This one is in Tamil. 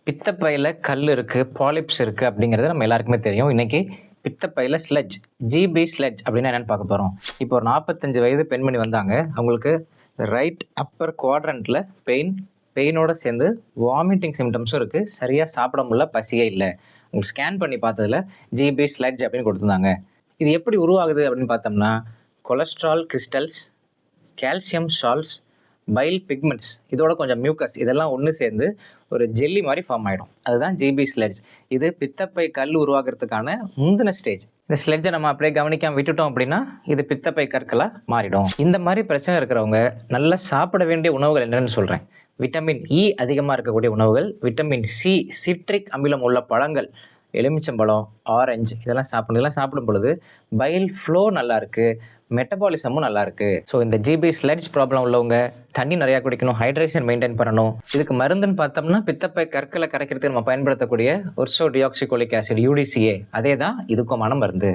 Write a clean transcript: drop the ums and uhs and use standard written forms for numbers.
பித்தப்பையில கல் இருக்குது, பாலிப்ஸ் இருக்குது அப்படிங்கிறது நம்ம எல்லாருக்குமே தெரியும். இன்னைக்கு பித்தப்பையில ஸ்லெட்ஜ், ஜிபி ஸ்லெட்ஜ் அப்படின்னா என்னன்னு பார்க்க போகிறோம். இப்போ ஒரு 45 வயது பெண்மணி வந்தாங்க. அவங்களுக்கு ரைட் அப்பர் குவாட்ரண்ட்டில் பெயினோட சேர்ந்து வாமிட்டிங் சிம்டம்ஸும் இருக்குது. சரியாக சாப்பிட முடியல, பசியே இல்லை. உங்களுக்கு ஸ்கேன் பண்ணி பார்த்ததுல ஜிபி ஸ்லெட்ஜ் அப்படின்னு கொடுத்துருந்தாங்க. இது எப்படி உருவாகுது அப்படின்னு பார்த்தோம்னா, cholesterol crystals, calcium salts, file pigments இதோட கொஞ்சம் மியூக்கஸ் இதெல்லாம் ஒன்று சேர்ந்து ஒரு ஜெல்லி மாதிரி ஃபார்ம் ஆகிடும். அதுதான் ஜிபி ஸ்லெட்ஜ். இது பித்தப்பை கல் உருவாகிறதுக்கான முந்தின ஸ்டேஜ். இந்த ஸ்லெட்ஜை நம்ம அப்படியே கவனிக்காமல் விட்டுட்டோம் அப்படின்னா இது பித்தப்பை கற்களாக மாறிடும். இந்த மாதிரி பிரச்சனை இருக்கிறவங்க நல்லா சாப்பிட வேண்டிய உணவுகள் என்னென்னு சொல்கிறேன். விட்டமின் இ அதிகமாக இருக்கக்கூடிய உணவுகள், விட்டமின் சி, சிட்ரிக் அமிலம் உள்ள பழங்கள், எலுமிச்சம்பழம், ஆரஞ்சு இதெல்லாம் சாப்பிடும் பொழுது பைல் ஃப்ளோ நல்லா இருக்குது, மெட்டபாலிசமும் நல்லா இருக்குது. ஸோ இந்த ஜிபி ஸ்லெட்ஜ் ப்ராப்ளம் உள்ளவங்க தண்ணி நிறையா குடிக்கணும், ஹைட்ரேஷன் மெயின்டைன் பண்ணணும். இதுக்கு மருந்துன்னு பார்த்தோம்னா பித்தப்பை கற்களை கரைக்கிறதுக்கு நம்ம பயன்படுத்தக்கூடிய ஒர்சோடியாக்சிகோலிக் ஆசிட் UDCA, அதே தான் இதுக்குமான மருந்து.